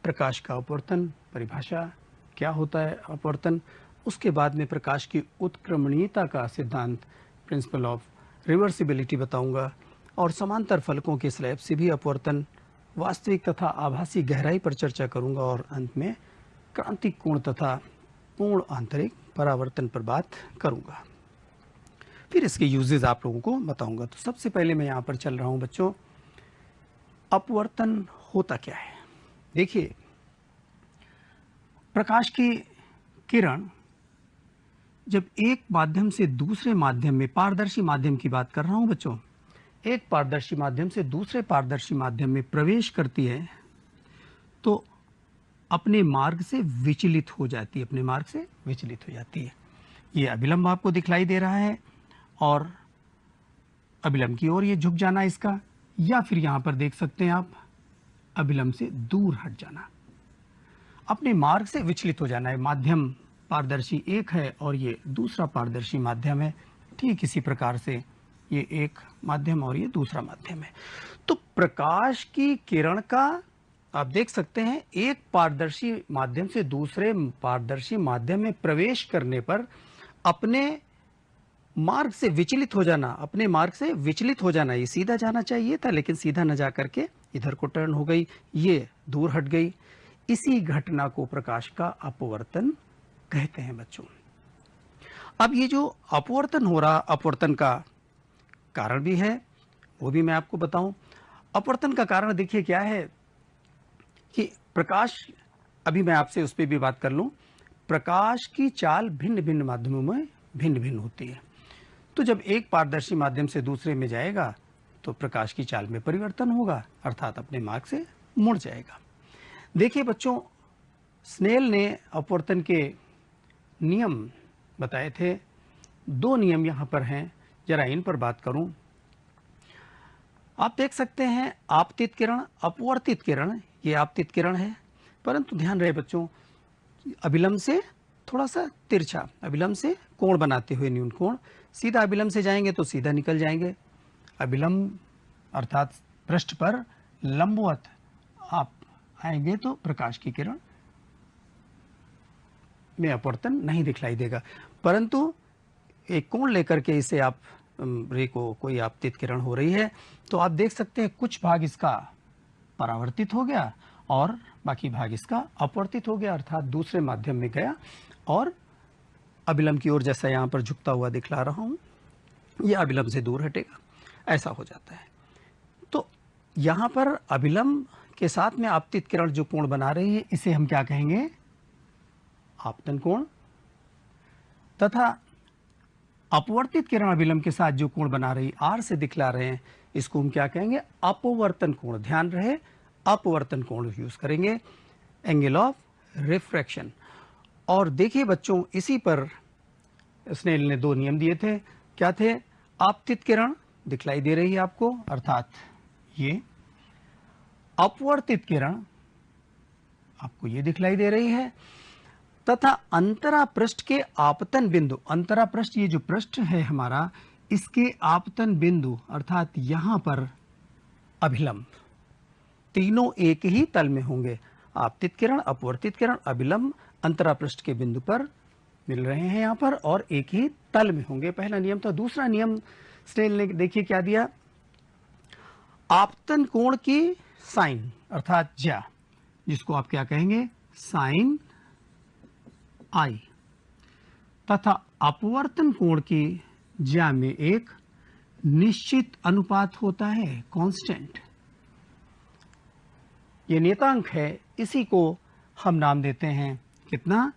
प्रकाश का अपवर्तन, परिभाषा क्या होता है अपवर्तन, उसके बाद में प्रकाश की उत्क्रमणीयता का सिद्धांत, प्रिंसिपल ऑफ रिवर्सिबिलिटी बताऊंगा, और समांतर फलकों के स्लैब से भी अपवर्तन, वास्तविक तथा आभासी गहराई पर चर्चा करूंगा, और अंत में क्रांतिक कोण तथा पूर्ण आंतरिक परावर्तन पर बात करूंगा। फिर इसके यूजेस आप लोगों को बताऊंगा। तो सबसे पहले मैं यहाँ पर चल रहा हूँ बच्चों, अपवर्तन होता क्या है। देखिए, प्रकाश की किरण जब एक माध्यम से दूसरे माध्यम में, पारदर्शी माध्यम की बात कर रहा हूं बच्चों, एक पारदर्शी माध्यम से दूसरे पारदर्शी माध्यम में प्रवेश करती है तो अपने मार्ग से विचलित हो जाती है, अपने मार्ग से विचलित हो जाती है। ये अभिलंब आपको दिखलाई दे रहा है और अभिलंब की ओर ये झुक जाना इसका, या फिर यहां पर देख सकते हैं आप अभिलंब से दूर हट जाना, अपने मार्ग से विचलित हो जाना है। माध्यम पारदर्शी एक है और ये दूसरा पारदर्शी माध्यम है, ठीक इसी प्रकार से ये एक माध्यम और ये दूसरा माध्यम है। तो प्रकाश की किरण का आप देख सकते हैं एक पारदर्शी माध्यम से दूसरे पारदर्शी माध्यम में प्रवेश करने पर अपने मार्ग से विचलित हो जाना, अपने मार्ग से विचलित हो जाना। ये सीधा जाना चाहिए था लेकिन सीधा न जा करके इधर को टर्न हो गई, ये दूर हट गई। इसी घटना को प्रकाश का अपवर्तन कहते हैं बच्चों। अब ये जो अपवर्तन हो रहा, अपवर्तन का कारण भी है, वो भी मैं आपको बताऊं। अपवर्तन का कारण देखिए क्या है कि प्रकाश, अभी मैं आपसे उस पर भी बात कर लूं, प्रकाश की चाल भिन्न भिन्न माध्यमों में भिन्न भिन्न होती है। तो जब एक पारदर्शी माध्यम से दूसरे में जाएगा तो प्रकाश की चाल में परिवर्तन होगा, अर्थात अपने मार्ग से मुड़ जाएगा। देखिए बच्चों, स्नेल ने अपवर्तन के नियम बताए थे। दो नियम यहाँ पर हैं, जरा इन पर बात करूं। आप देख सकते हैं आपतित किरण, अपवर्तित किरण, ये आपतित किरण है, परंतु ध्यान रहे बच्चों, अभिलंब से थोड़ा सा तिरछा, अभिलंब से कोण बनाते हुए न्यून कोण। सीधा अभिलंब से जाएंगे तो सीधा निकल जाएंगे, अभिलंब अर्थात पृष्ठ पर लंबवत आप आएंगे तो प्रकाश की किरण में अपवर्तन नहीं दिखलाई देगा। परंतु एक कोण लेकर के इसे आप रे को, कोई आपतित किरण हो रही है तो आप देख सकते हैं कुछ भाग इसका परावर्तित हो गया और बाकी भाग इसका अपवर्तित हो गया, अर्थात दूसरे माध्यम में गया और अभिलंब की ओर, जैसा यहाँ पर झुकता हुआ दिखला रहा हूँ, यह अभिलंब से दूर हटेगा, ऐसा हो जाता है। तो यहाँ पर अभिलंब के साथ में आपतित किरण जो कोण बना रही है इसे हम क्या कहेंगे, आपतन कोण, तथा अपवर्तित किरण अभिलंब के साथ जो कोण बना रही, आर से दिखला रहे हैं, इसको हम क्या कहेंगे, अपवर्तन कोण। ध्यान रहे, अपवर्तन कोण यूज करेंगे, एंगल ऑफ रिफ्रैक्शन। और देखिए बच्चों, इसी पर स्नेल ने दो नियम दिए थे, क्या थे, आपतित किरण दिखलाई दे रही है आपको, अर्थात ये अपवर्तित किरण आपको ये दिखलाई दे रही है, तथा अंतरा पृष्ठ के आपतन बिंदु, अंतरा पृष्ठ ये जो पृष्ठ है हमारा, इसके आपतन बिंदु अर्थात यहां पर अभिलंब, तीनों एक ही तल में होंगे। आपतित किरण, अपवर्तित किरण, अभिलंब अंतरा पृष्ठ के बिंदु पर मिल रहे हैं यहां पर और एक ही तल में होंगे। पहला नियम था। दूसरा नियम स्नेल ने देखिए क्या दिया, आपतन कोण की साइन अर्थात ज्या, जिसको आप क्या कहेंगे, साइन आई, तथा अपवर्तन कोण की ज्या में एक निश्चित अनुपात होता है, कांस्टेंट, ये नियतांक है, इसी को हम नाम देते हैं कितना,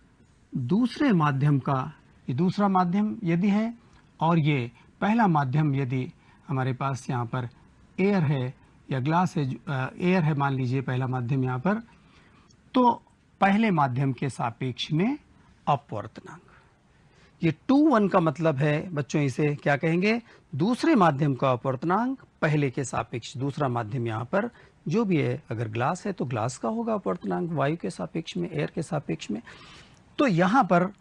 दूसरे माध्यम का, ये दूसरा माध्यम यदि है और ये पहला माध्यम यदि हमारे पास यहाँ पर एयर है या ग्लास है, एयर है मान लीजिए पहला माध्यम यहाँ पर, तो पहले माध्यम के सापेक्ष में अपवर्तनांक। ये 2:1 का मतलब है बच्चों, इसे क्या कहेंगे, दूसरे माध्यम का अपवर्तनांक पहले के सापेक्ष, दूसरा माध्यम यहाँ पर जो भी है, अगर ग्लास है तो ग्लास का होगा अपवर्तनांक वायु के सापेक्ष में, एयर के सापेक्ष में। तो यहाँ पर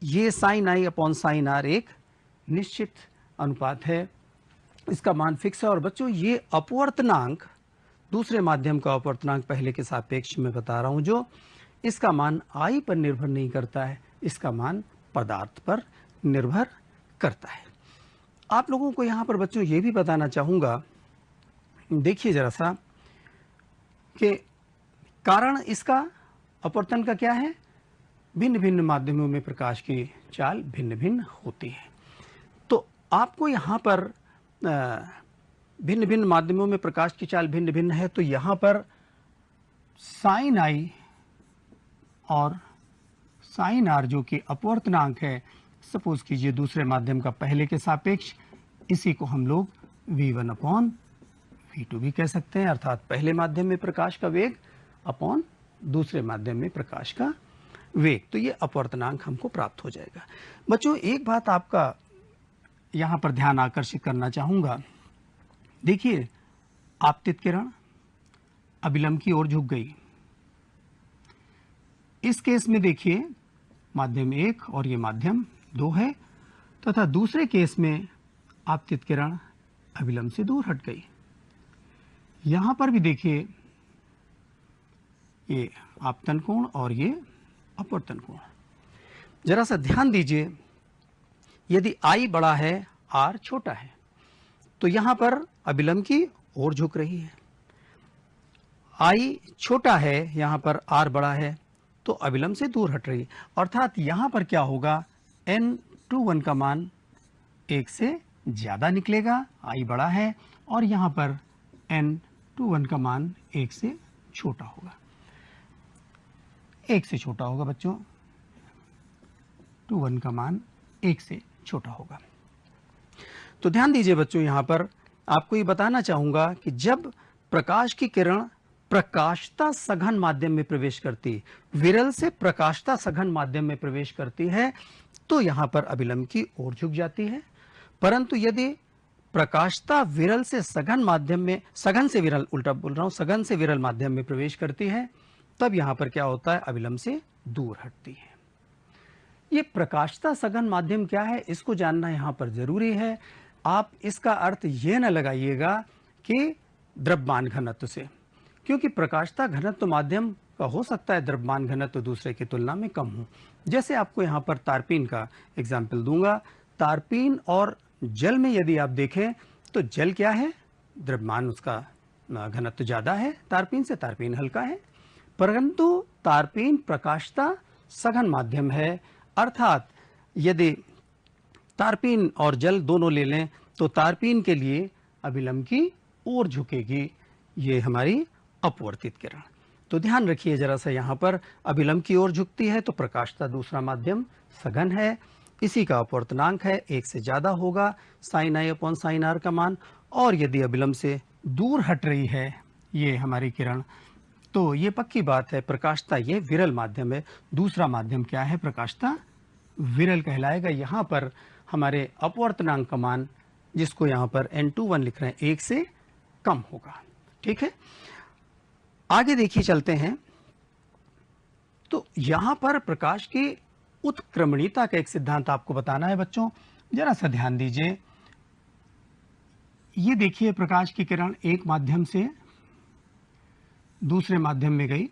ये साइन आई अपॉन साइन आर एक निश्चित अनुपात है, इसका मान फिक्स है। और बच्चों ये अपवर्तनांक दूसरे माध्यम का अपवर्तनांक पहले के सापेक्ष में बता रहा हूं, जो इसका मान I पर निर्भर नहीं करता है, इसका मान पदार्थ पर निर्भर करता है। आप लोगों को यहाँ पर बच्चों ये भी बताना चाहूँगा, देखिए जरा सा कि कारण इसका अपवर्तन का क्या है, भिन्न भिन्न माध्यमों में प्रकाश की चाल भिन्न भिन्न होती है। तो आपको यहाँ पर भिन्न भिन्न माध्यमों में प्रकाश की चाल भिन्न भिन्न है, तो यहाँ पर साइन आई और साइन आर जो कि अपवर्तनांक है, सपोज कीजिए दूसरे माध्यम का पहले के सापेक्ष, इसी को हम लोग v1 अपॉन v2 भी कह सकते हैं, अर्थात पहले माध्यम में प्रकाश का वेग अपॉन दूसरे माध्यम में प्रकाश का वेग। तो ये अपवर्तनांक हमको प्राप्त हो जाएगा। बच्चों एक बात आपका यहाँ पर ध्यान आकर्षित करना चाहूँगा, देखिए आपतित किरण अभिलंब की ओर झुक गई। इस केस में देखिए माध्यम 1 और ये माध्यम 2 है, तथा दूसरे केस में आपतित किरण अभिलंब से दूर हट गई। यहाँ पर भी देखिए ये आपतन कोण और ये अपवर्तन कोण। जरा सा ध्यान दीजिए, यदि I बड़ा है R छोटा है, तो यहाँ पर अभिलंब की ओर झुक रही है। I छोटा है, यहाँ पर R बड़ा है, तो अभिलंब से दूर हट रही है। अर्थात यहाँ पर क्या होगा, N21 का मान 1 से ज़्यादा निकलेगा, I बड़ा है, और यहाँ पर N21 का मान 1 से छोटा होगा, 1 से छोटा होगा बच्चों, 21 का मान 1 से छोटा होगा। तो ध्यान दीजिए बच्चों, यहाँ पर आपको ये बताना चाहूँगा कि जब प्रकाश की किरण प्रकाशता सघन माध्यम में प्रवेश करती, विरल से प्रकाशता सघन माध्यम में प्रवेश करती है, तो यहाँ पर अभिलंब की ओर झुक जाती है। परंतु यदि प्रकाशता विरल से सघन माध्यम में, सघन से विरल, उल्टा बोल रहा हूँ, सघन से विरल माध्यम में प्रवेश करती है, तब यहाँ पर क्या होता है, अभिलंब से दूर हटती है। ये प्रकाशता सघन माध्यम क्या है, इसको जानना यहाँ पर जरूरी है। आप इसका अर्थ ये न लगाइएगा कि द्रव्यमान घनत्व से, क्योंकि प्रकाशता घनत्व माध्यम का हो सकता है द्रव्यमान घनत्व दूसरे की तुलना में कम हो। जैसे आपको यहाँ पर तारपीन का एग्जाम्पल दूंगा। तारपीन और जल में यदि आप देखें तो जल क्या है, द्रव्यमान उसका घनत्व ज़्यादा है तारपीन से, तारपीन हल्का है, परंतु तारपीन प्रकाशता सघन माध्यम है। अर्थात यदि तारपीन और जल दोनों ले लें तो तारपीन के लिए अभिलंब की ओर झुकेगी ये हमारी अपवर्तित किरण। तो ध्यान रखिए जरा सा, यहाँ पर अभिलंब की ओर झुकती है तो प्रकाशता दूसरा माध्यम सघन है, इसी का अपवर्तनांक है 1 से ज़्यादा होगा साइन आई अपॉन साइन आर का मान। और यदि अभिलंब से दूर हट रही है ये हमारी किरण, तो ये पक्की बात है प्रकाशता ये विरल माध्यम है। दूसरा माध्यम क्या है, प्रकाशता विरल कहलाएगा। यहाँ पर हमारे अपवर्तनांक का मान, जिसको यहाँ पर N21 लिख रहे हैं, 1 से कम होगा। ठीक है, आगे देखिए चलते हैं। तो यहाँ पर प्रकाश की उत्क्रमणीयता का एक सिद्धांत आपको बताना है बच्चों, जरा सा ध्यान दीजिए। ये देखिए प्रकाश की किरण एक माध्यम से दूसरे माध्यम में गई,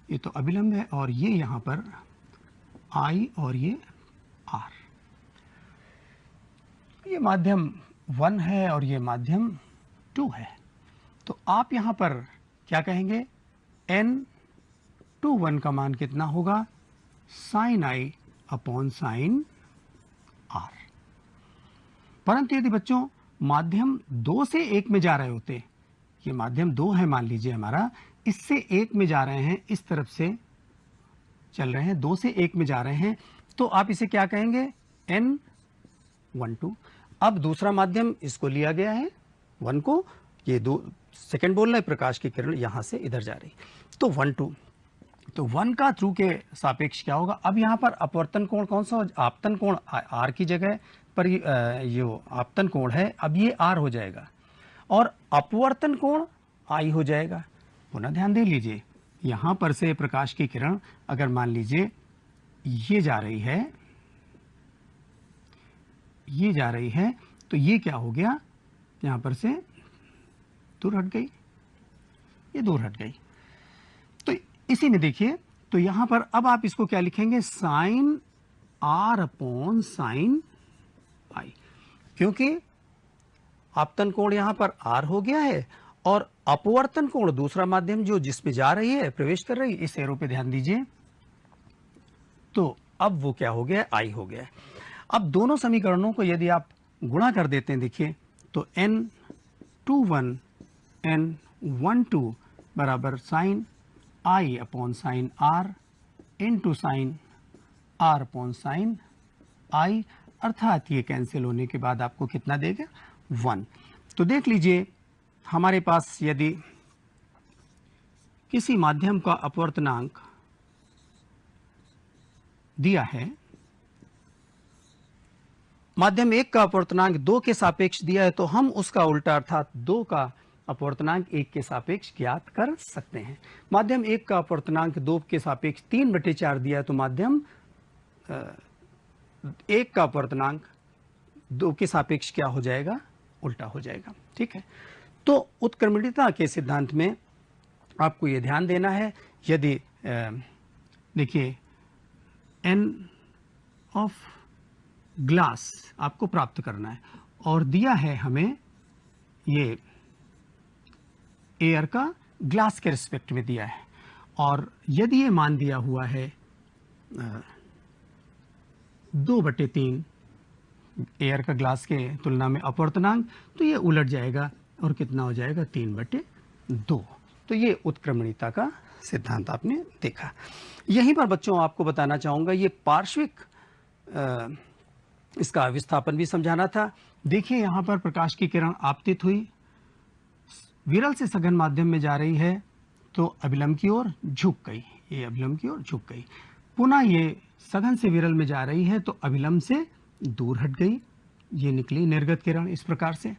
ये तो अभिलंब है, और ये यहाँ पर I और ये R, ये माध्यम 1 है और ये माध्यम 2 है। तो आप यहाँ पर क्या कहेंगे, N21 का मान कितना होगा, sine I upon sine R। परंतु यदि बच्चों माध्यम 2 से 1 में जा रहे होते, ये माध्यम 2 है मान लीजिए हमारा, इससे 1 में जा रहे हैं, इस तरफ से चल रहे हैं, 2 से 1 में जा रहे हैं, तो आप इसे क्या कहेंगे, N12। अब दूसरा माध्यम इसको लिया गया है 1 को, ये 2 सेकंड बोल रहे हैं, प्रकाश की किरण यहाँ से इधर जा रही, तो 1 2, तो 1 का थ्रू के सापेक्ष क्या होगा। अब यहाँ पर अपवर्तन कोण कौन सा, आपतन कोण R की जगह पर ये आपतन कोण है, अब ये R हो जाएगा और अपवर्तन कोण I हो जाएगा। पुनः ध्यान दे लीजिए, यहाँ पर से प्रकाश की किरण अगर मान लीजिए ये जा रही है, ये जा रही है, तो ये क्या हो गया, यहाँ पर से दूर हट गई, ये दूर हट गई। तो इसी में देखिए, तो यहां पर अब आप इसको क्या लिखेंगे, साइन आर अपॉन साइन आई, क्योंकि आपतन कोण यहां पर आर हो गया है और अपवर्तन कोण दूसरा माध्यम जो जिसमें जा रही है, प्रवेश कर रही है, इस एरो पे ध्यान दीजिए, तो अब वो क्या हो गया, आई हो गया। अब दोनों समीकरणों को यदि आप गुणा कर देते हैं, देखिए, तो n21 n12 बराबर sine I upon sine r into sine r upon sine i, अर्थात ये कैंसिल होने के बाद आपको कितना देगा, 1। तो देख लीजिए, हमारे पास यदि किसी माध्यम का अपवर्तनांक दिया है, माध्यम 1 का अपवर्तनांक 2 के सापेक्ष दिया है, तो हम उसका उल्टा अर्थात 2 का अपवर्तनांक 1 के सापेक्ष ज्ञात कर सकते हैं। माध्यम 1 का अपवर्तनांक 2 के सापेक्ष 3/4 दिया है, तो माध्यम 1 का अपवर्तनांक 2 के सापेक्ष क्या हो जाएगा, उल्टा हो जाएगा। ठीक है, तो उत्क्रमणिकता के सिद्धांत में आपको यह ध्यान देना है, यदि देखिए n ऑफ ग्लास आपको प्राप्त करना है और दिया है हमें ये एयर का ग्लास के रिस्पेक्ट में दिया है, और यदि ये मान दिया हुआ है 2/3 एयर का ग्लास के तुलना में अपवर्तनांक, तो ये उलट जाएगा और कितना हो जाएगा, 3/2। तो ये उत्क्रमणिकता का सिद्धांत आपने देखा। यहीं पर बच्चों आपको बताना चाहूंगा, ये पार्श्विक इसका विस्थापन भी समझाना था। देखिए, यहां पर प्रकाश की किरण आपतित हुई, विरल से सघन माध्यम में जा रही है, तो अभिलंब की ओर झुक गई, ये अभिलंब की ओर झुक गई। पुनः ये सघन से विरल में जा रही है, तो अभिलंब से दूर हट गई, ये निकली निर्गत किरण इस प्रकार से।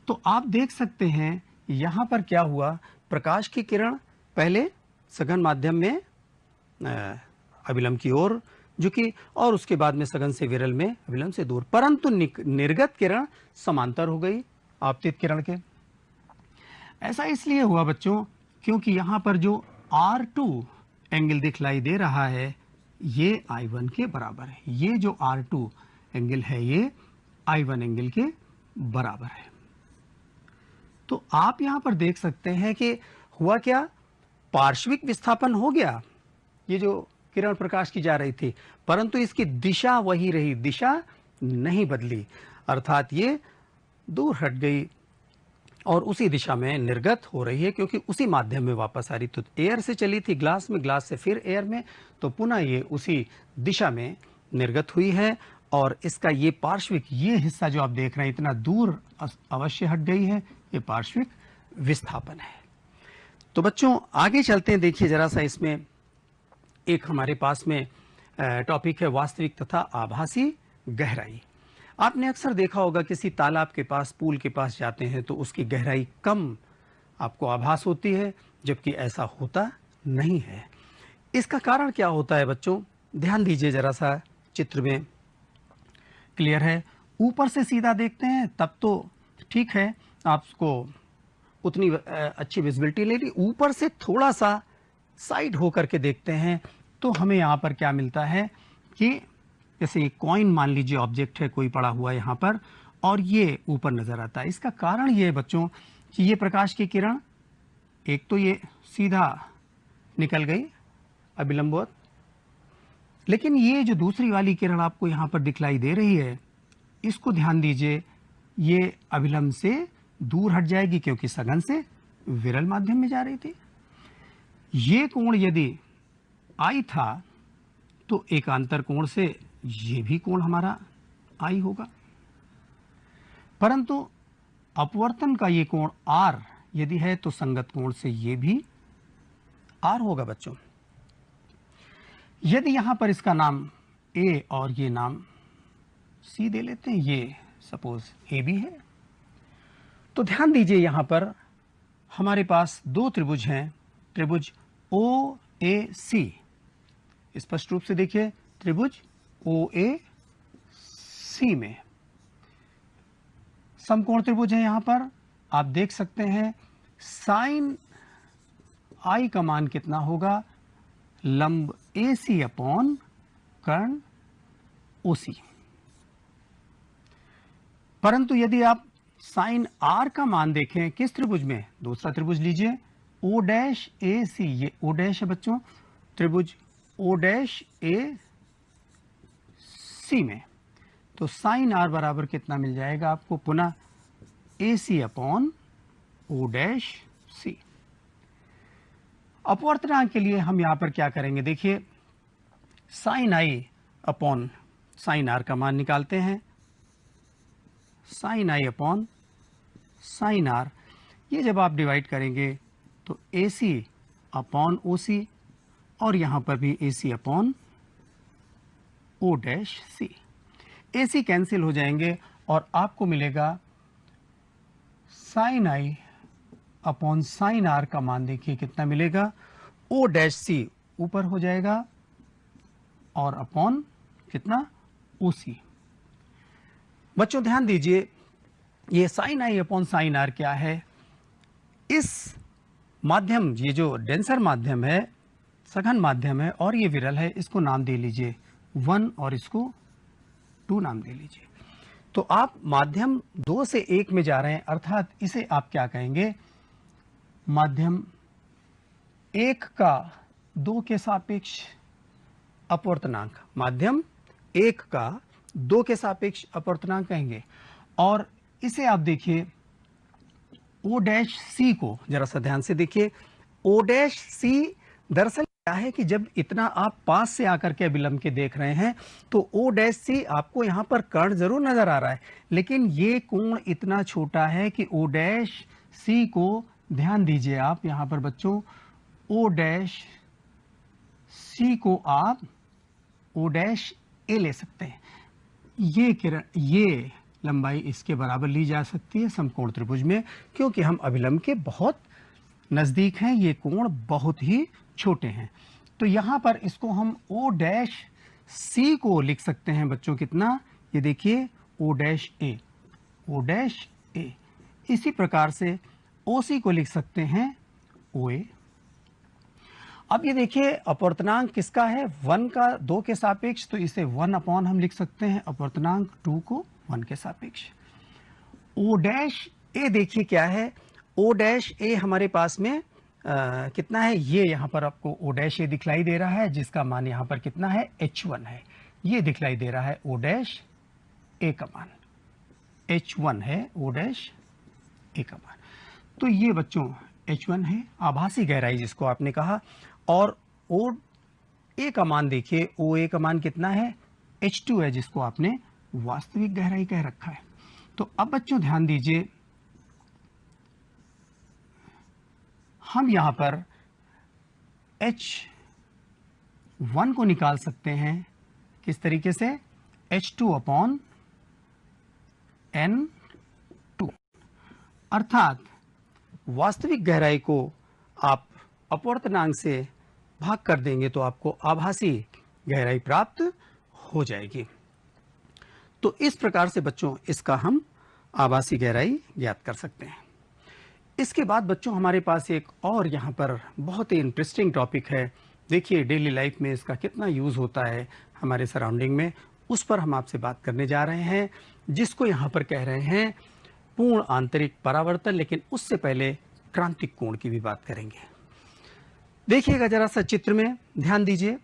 तो आप देख सकते हैं यहां पर क्या हुआ, प्रकाश की किरण पहले सघन माध्यम में अभिलंब की ओर झुकी और उसके बाद में सघन से विरल में अभिलंब से दूर, परंतु निर्गत किरण समांतर हो गई आपतित किरण के। ऐसा इसलिए हुआ बच्चों, क्योंकि यहां पर जो R2 एंगल दिखलाई दे रहा है, ये I1 के बराबर है। ये जो R2 एंगल है, ये I1 एंगल के बराबर है। तो आप यहां पर देख सकते हैं कि हुआ क्या, पार्श्विक विस्थापन हो गया, ये जो किरण प्रकाश की जा रही थी, परंतु इसकी दिशा वही रही, दिशा नहीं बदली, अर्थात ये दूर हट गई और उसी दिशा में निर्गत हो रही है, क्योंकि उसी माध्यम में वापस आ रही। तो एयर से चली थी ग्लास में, ग्लास से फिर एयर में, तो पुनः ये उसी दिशा में निर्गत हुई है। और इसका ये पार्श्विक, ये हिस्सा जो आप देख रहे हैं, इतना दूर अवश्य हट गई है, ये पार्श्विक विस्थापन है। तो बच्चों आगे चलते हैं, देखिए जरा सा, इसमें एक हमारे पास में टॉपिक है वास्तविक तथा आभासी गहराई। आपने अक्सर देखा होगा, किसी तालाब के पास, पूल के पास जाते हैं तो उसकी गहराई कम आपको आभास होती है, जबकि ऐसा होता नहीं है। इसका कारण क्या होता है बच्चों, ध्यान दीजिए जरा सा, चित्र में क्लियर है। ऊपर से सीधा देखते हैं तब तो ठीक है, आपको उतनी अच्छी विजिबिलिटी ले ली, ऊपर से थोड़ा सा साइड होकर के देखते हैं तो हमें यहाँ पर क्या मिलता है कि जैसे कॉइन मान लीजिए ऑब्जेक्ट है कोई पड़ा हुआ यहाँ पर, और ये ऊपर नजर आता है। इसका कारण ये है बच्चों कि ये प्रकाश की किरण, एक तो ये सीधा निकल गई अभिलंबवत, लेकिन ये जो दूसरी वाली किरण आपको यहाँ पर दिखलाई दे रही है, इसको ध्यान दीजिए, ये अभिलंब से दूर हट जाएगी, क्योंकि सघन से विरल माध्यम में जा रही थी। ये कोण यदि आई था, तो एकांतर कोण से ये भी कोण हमारा आई होगा, परंतु अपवर्तन का ये कोण R यदि है, तो संगत कोण से ये भी R होगा बच्चों। यदि यहां पर इसका नाम A और ये नाम C दे लेते हैं, ये सपोज A भी है, तो ध्यान दीजिए यहां पर हमारे पास दो त्रिभुज हैं, त्रिभुज OAC, स्पष्ट रूप से देखिए, त्रिभुज OAC में समकोण त्रिभुज है। यहां पर आप देख सकते हैं साइन आई का मान कितना होगा, लंब AC अपॉन कर्ण OC। परंतु यदि आप साइन R का मान देखें किस त्रिभुज में, दूसरा त्रिभुज लीजिए O डैश AC, ये O डैश है बच्चों, त्रिभुज O डैश AC में, तो साइन R बराबर कितना मिल जाएगा आपको, पुनः AC upon O dash C। अपवर्तनांक के लिए हम यहां पर क्या करेंगे, देखिए sine I upon sine R का मान निकालते हैं, sine I upon sine R, ये जब आप डिवाइड करेंगे तो AC अपॉन OC, और यहां पर भी AC upon O dash C, AC cancel हो जाएंगे और आपको मिलेगा sine I upon sine R का मान देखिए कितना मिलेगा, O डैश C ऊपर हो जाएगा और अपॉन कितना OC। बच्चों ध्यान दीजिए, ये sine I upon sine R क्या है, इस माध्यम, ये जो डेंसर माध्यम है, सघन माध्यम है और ये विरल है, इसको नाम दे लीजिए 1 और इसको 2 नाम दे लीजिए। तो आप माध्यम 2 से 1 में जा रहे हैं, अर्थात इसे आप क्या कहेंगे, माध्यम 1 का 2 के सापेक्ष अपवर्तनांक, माध्यम 1 का 2 के सापेक्ष अपवर्तनांक कहेंगे। और इसे आप देखिए O डैश C को जरा सा ध्यान से देखिए, O डैश C दरअसल क्या है कि जब इतना आप पास से आकर के अभिलंब के देख रहे हैं तो O डैश C आपको यहाँ पर कर्ण जरूर नजर आ रहा है, लेकिन ये कोण इतना छोटा है कि O डैश C को, ध्यान दीजिए आप यहाँ पर बच्चों, O डैश C को आप O डैश A ले सकते हैं। ये किरण, ये लंबाई इसके बराबर ली जा सकती है समकोण त्रिभुज में, क्योंकि हम अभिलंब के बहुत नजदीक हैं, ये कोण बहुत ही छोटे हैं। तो यहां पर इसको हम O डैश C को लिख सकते हैं बच्चों कितना, ये देखिए O dash A, O dash A। इसी प्रकार से OC को लिख सकते हैं OA। अब ये देखिए अपवर्तनांक किसका है, 1 का 2 के सापेक्ष, तो इसे 1 अपॉन हम लिख सकते हैं अपवर्तनांक 2 को 1 के सापेक्ष। O डैश A देखिए क्या है, O डैश A हमारे पास में कितना है, ये यहाँ पर आपको O डैश A दिखलाई दे रहा है, जिसका मान यहाँ पर कितना है, H1 है। ये दिखलाई दे रहा है O डैश A का मान, H1 है O डैश A का मान। तो ये बच्चों H1 है, आभासी गहराई जिसको आपने कहा, और OA का मान देखिए, OA का मान कितना है, H2 है, जिसको आपने वास्तविक गहराई कह रखा है। तो अब बच्चों ध्यान दीजिए, हम यहां पर H1 को निकाल सकते हैं किस तरीके से, H2 अपॉन N2, अर्थात वास्तविक गहराई को आप अपवर्तनांक से भाग कर देंगे तो आपको आभासी गहराई प्राप्त हो जाएगी। तो इस प्रकार से बच्चों इसका हम आभासी गहराई ज्ञात कर सकते हैं। इसके बाद बच्चों हमारे पास एक और यहाँ पर बहुत ही इंटरेस्टिंग टॉपिक है, देखिए डेली लाइफ में इसका कितना यूज़ होता है हमारे सराउंडिंग में, उस पर हम आपसे बात करने जा रहे हैं, जिसको यहाँ पर कह रहे हैं पूर्ण आंतरिक परावर्तन। लेकिन उससे पहले क्रांतिक कोण की भी बात करेंगे। देखिएगा जरा सा चित्र में ध्यान दीजिए,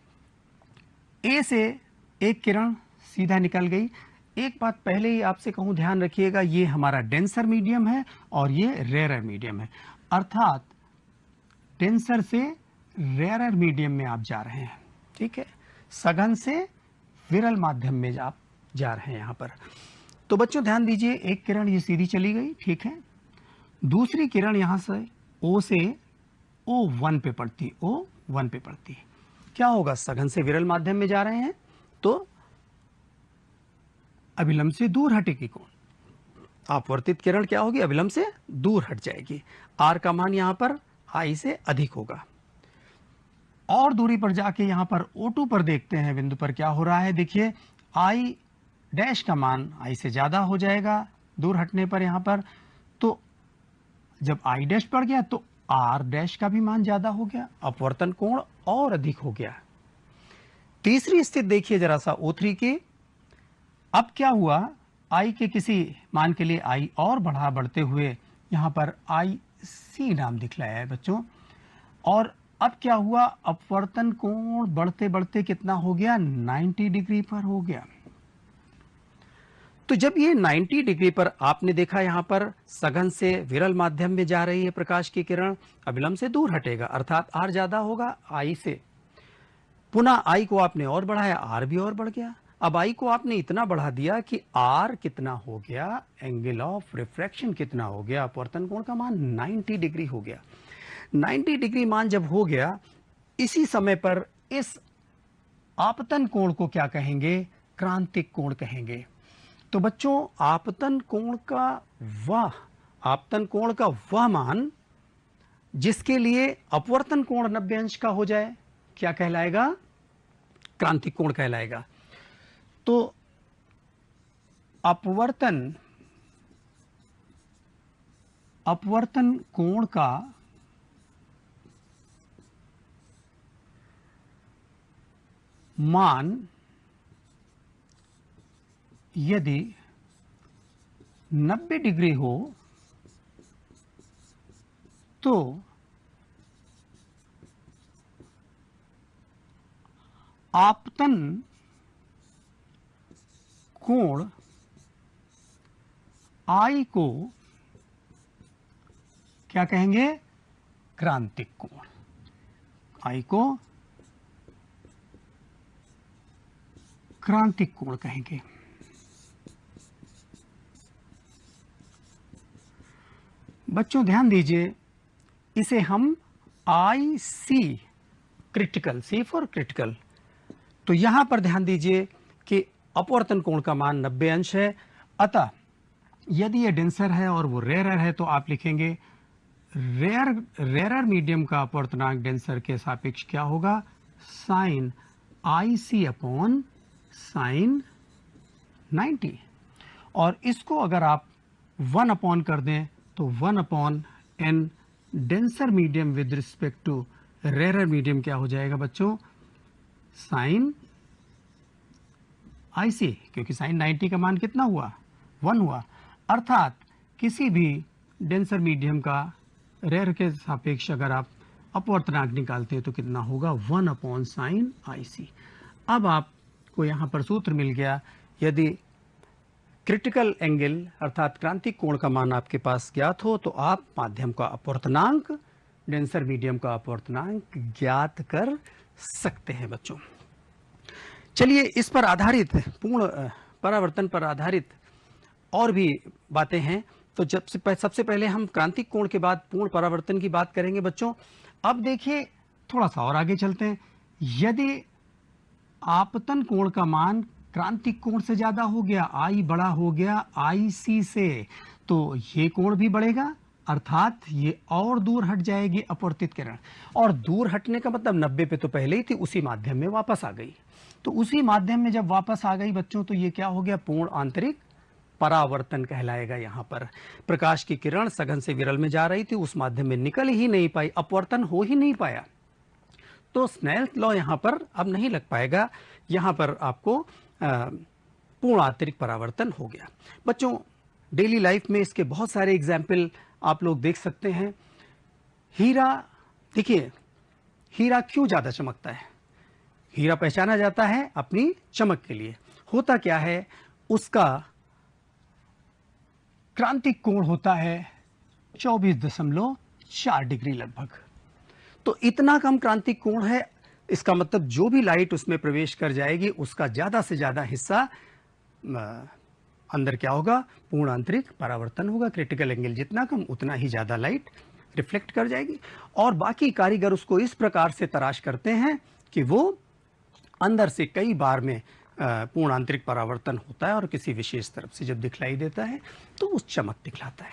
ए से एक किरण सीधा निकल गई। एक बात पहले ही आपसे कहूं, ध्यान रखिएगा, ये हमारा डेंसर मीडियम है और ये रेयरर मीडियम है, अर्थात डेंसर से रेयरर मीडियम में आप जा रहे हैं, ठीक है, सघन से विरल माध्यम में आप जा रहे हैं यहां पर। तो बच्चों ध्यान दीजिए, एक किरण ये सीधी चली गई, ठीक है, दूसरी किरण यहां से O से O1 पे पड़ती, O1 पे पड़ती है। क्या होगा, सघन से विरल माध्यम में जा रहे हैं तो अभिलंब से दूर हटेगी कोण, अपवर्तित किरण क्या होगी, अभिलंब से दूर हट जाएगी। R का मान यहां पर I से अधिक होगा। और दूरी पर जाके यहां पर O2 पर देखते हैं बिंदु पर क्या हो रहा है। देखिए I डैश का मान I से ज्यादा हो जाएगा दूर हटने पर यहां पर, तो जब I डैश बढ़ गया तो आर डैश का भी मान ज्यादा हो गया, अपवर्तन कोण और अधिक हो गया। तीसरी स्थिति देखिए जरा सा O3 की। अब क्या हुआ, आई के किसी मान के लिए आई और बढ़ते हुए यहां पर आई सी नाम दिखलाया है बच्चों। और अब क्या हुआ, अपवर्तन कोण बढ़ते बढ़ते कितना हो गया, 90 डिग्री पर हो गया। तो जब ये 90 डिग्री पर आपने देखा यहां पर सघन से विरल माध्यम में जा रही है प्रकाश की किरण, अविलंब से दूर हटेगा, अर्थात आर ज्यादा होगा आई से। पुनः आई को आपने और बढ़ाया, आर भी और बढ़ गया। अब आई को आपने इतना बढ़ा दिया कि आर कितना हो गया, एंगल ऑफ रिफ्रैक्शन कितना हो गया, अपवर्तन कोण का मान 90 डिग्री हो गया। 90 डिग्री मान जब हो गया, इसी समय पर इस आपतन कोण को क्या कहेंगे, क्रांतिक कोण कहेंगे। तो बच्चों आपतन कोण का वह मान जिसके लिए अपवर्तन कोण 90 अंश का हो जाए क्या कहलाएगा, क्रांतिक कोण कहलाएगा। तो अपवर्तन कोण का मान यदि 90 डिग्री हो तो आपतन कोण आई को क्या कहेंगे, क्रांतिक कोण। आई को क्रांतिक कोण कहेंगे। बच्चों ध्यान दीजिए, इसे हम आई सी, क्रिटिकल, सी फॉर क्रिटिकल। तो यहां पर ध्यान दीजिए कि अपवर्तन कोण का मान 90 अंश है, अतः यदि ये डेंसर है और वो रेयरर है तो आप लिखेंगे रेयरर मीडियम का अपवर्तनांक डेंसर के सापेक्ष क्या होगा, साइन आई सी अपॉन साइन 90। और इसको अगर आप 1 अपॉन कर दें तो 1 upon N denser medium with respect to rarer medium क्या हो जाएगा बच्चों, साइन आई सी, क्योंकि साइन 90 का मान कितना हुआ, 1 हुआ। अर्थात किसी भी डेंसर मीडियम का रेयर के सापेक्ष अगर आप अपवर्तनांक निकालते हैं तो कितना होगा, 1 अपॉन साइन आई सी। अब आपको यहां पर सूत्र मिल गया, यदि क्रिटिकल एंगल अर्थात क्रांतिक कोण का मान आपके पास ज्ञात हो तो आप माध्यम का अपवर्तनांक, डेंसर मीडियम का अपवर्तनांक ज्ञात कर सकते हैं बच्चों। चलिए इस पर आधारित पूर्ण परावर्तन पर आधारित और भी बातें हैं। तो सबसे पहले हम क्रांतिक कोण के बाद पूर्ण परावर्तन की बात करेंगे बच्चों। अब देखिए थोड़ा सा और आगे चलते हैं। यदि आपतन कोण का मान क्रांतिक कोण से ज्यादा हो गया, आई बड़ा हो गया आई सी से, तो ये कोण भी बढ़ेगा, अर्थात ये और दूर हट जाएगी अपवर्तित किरण। और दूर हटने का मतलब 90 पे तो पहले ही थी, उसी माध्यम में वापस आ गई। तो उसी माध्यम में जब वापस आ गई बच्चों तो ये क्या हो गया, पूर्ण आंतरिक परावर्तन कहलाएगा। यहां पर प्रकाश की किरण सघन से विरल में जा रही थी, उस माध्यम में निकल ही नहीं पाई, अपवर्तन हो ही नहीं पाया, तो स्नेल्स लॉ यहां पर अब नहीं लग पाएगा। यहां पर आपको पूर्ण आंतरिक परावर्तन हो गया। बच्चों डेली लाइफ में इसके बहुत सारे एग्जाम्पल आप लोग देख सकते हैं। हीरा, देखिए हीरा क्यों ज्यादा चमकता है, हीरा पहचाना जाता है अपनी चमक के लिए। होता क्या है, उसका क्रांतिक कोण होता है 24.4 डिग्री लगभग। तो इतना कम क्रांतिक कोण है, इसका मतलब जो भी लाइट उसमें प्रवेश कर जाएगी उसका ज्यादा से ज्यादा हिस्सा अंदर क्या होगा, पूर्ण आंतरिक परावर्तन होगा। क्रिटिकल एंगल जितना कम उतना ही ज्यादा लाइट रिफ्लेक्ट कर जाएगी। और बाकी कारीगर उसको इस प्रकार से तराश करते हैं कि वो अंदर से कई बार में पूर्ण आंतरिक परावर्तन होता है और किसी विशेष तरफ से जब दिखलाई देता है तो उस चमक दिखलाता है।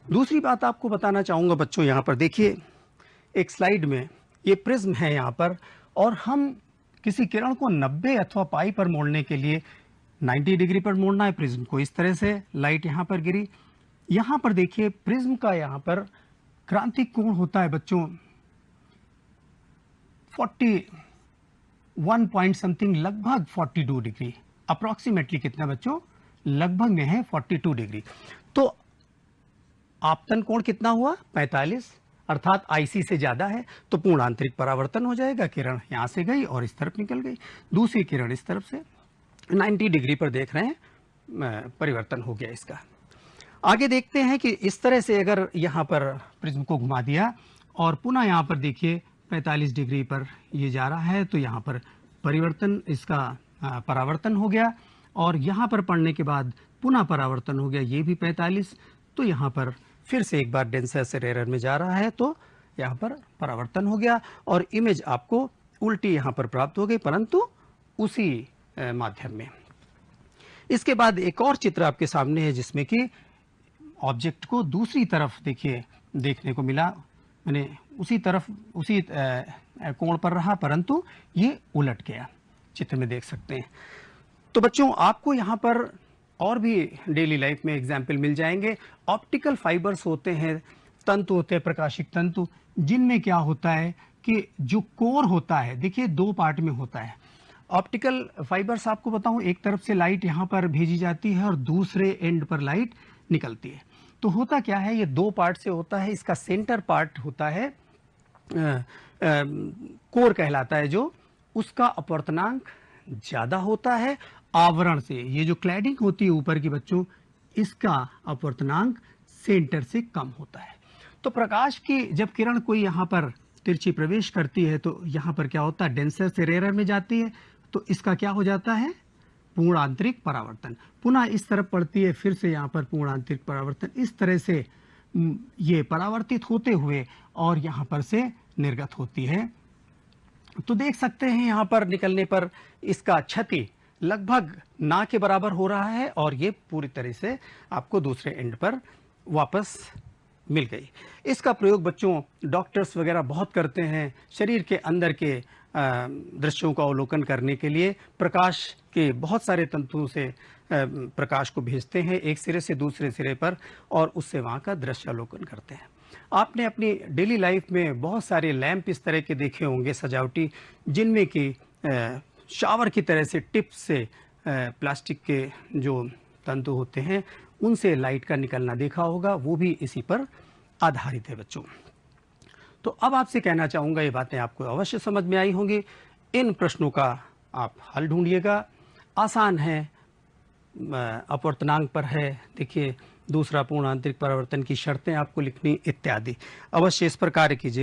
दूसरी बात आपको बताना चाहूंगा बच्चों, यहाँ पर देखिए एक स्लाइड में ये प्रिज्म है यहाँ पर, और हम किसी किरण को 90 अथवा पाई पर मोड़ने के लिए 90 डिग्री पर मोड़ना है प्रिज्म को। इस तरह से लाइट यहाँ पर गिरी, यहाँ पर देखिए प्रिज्म का यहाँ पर क्रांतिक कोण होता है बच्चों 41 पॉइंट समथिंग, लगभग 42 डिग्री। अप्रोक्सीमेटली कितना बच्चों, लगभग में है 42 डिग्री। तो आपतन कोण कितना हुआ 45, अर्थात आईसी से ज्यादा है, तो पूर्ण आंतरिक परावर्तन हो जाएगा। किरण यहां से गई और इस तरफ निकल गई, दूसरी किरण इस तरफ से 90 डिग्री पर देख रहे हैं परिवर्तन हो गया इसका। आगे देखते हैं कि इस तरह से अगर यहाँ पर प्रिज्म को घुमा दिया और पुनः यहाँ पर देखिए 45 डिग्री पर ये जा रहा है, तो यहाँ पर परिवर्तन इसका परावर्तन हो गया और यहाँ पर पढ़ने के बाद पुनः परावर्तन हो गया, ये भी 45, तो यहाँ पर फिर से एक बार डेंसर से रेयर में जा रहा है, तो यहाँ पर परावर्तन हो गया और इमेज आपको उल्टी यहाँ पर प्राप्त हो गई, परंतु उसी माध्यम में। इसके बाद एक और चित्र आपके सामने है जिसमें कि ऑब्जेक्ट को दूसरी तरफ देखिए देखने को मिला, मैंने उसी तरफ उसी कोण पर रहा, परंतु ये उलट गया, चित्र में देख सकते हैं। तो बच्चों आपको यहाँ पर और भी डेली लाइफ में एग्जाम्पल मिल जाएंगे। ऑप्टिकल फाइबर्स होते हैं, तंतु होते हैं, प्रकाशिक तंतु, जिनमें क्या होता है कि जो कोर होता है, देखिए दो पार्ट में होता है। ऑप्टिकल फाइबर्स आपको बताऊं, एक तरफ से लाइट यहाँ पर भेजी जाती है और दूसरे एंड पर लाइट निकलती है। तो होता क्या है, ये दो पार्ट से होता है। इसका सेंटर पार्ट होता है कोर कहलाता है, जो उसका अपवर्तनांक ज्यादा होता है आवरण से। ये जो क्लैडिंग होती है ऊपर की बच्चों, इसका अपवर्तनांक सेंटर से कम होता है। तो प्रकाश की जब किरण कोई यहाँ पर तिरछी प्रवेश करती है, तो यहाँ पर क्या होता है, डेंसर से रेयर में जाती है, तो इसका क्या हो जाता है, पूर्ण आंतरिक परावर्तन। पुनः इस तरफ पड़ती है, फिर से यहाँ पर पूर्ण आंतरिक परावर्तन। इस तरह से ये परावर्तित होते हुए और यहाँ पर से निर्गत होती है। तो देख सकते हैं यहाँ पर निकलने पर इसका क्षति लगभग ना के बराबर हो रहा है और ये पूरी तरह से आपको दूसरे एंड पर वापस मिल गई। इसका प्रयोग बच्चों डॉक्टर्स वगैरह बहुत करते हैं, शरीर के अंदर के दृश्यों का अवलोकन करने के लिए। प्रकाश के बहुत सारे तंतुओं से प्रकाश को भेजते हैं एक सिरे से दूसरे सिरे पर और उससे वहाँ का दृश्य अवलोकन करते हैं। आपने अपनी डेली लाइफ में बहुत सारे लैंप इस तरह के देखे होंगे सजावटी, जिनमें कि शावर की तरह से टिप से प्लास्टिक के जो तंतु होते हैं उनसे लाइट का निकलना देखा होगा, वो भी इसी पर आधारित है बच्चों। तो अब आपसे कहना चाहूँगा, ये बातें आपको अवश्य समझ में आई होंगी। इन प्रश्नों का आप हल ढूंढिएगा, आसान है, अपवर्तनांक पर है, देखिए दूसरा पूर्ण आंतरिक परावर्तन की शर्तें आपको लिखनी इत्यादि। अवश्य इस पर कार्य कीजिए।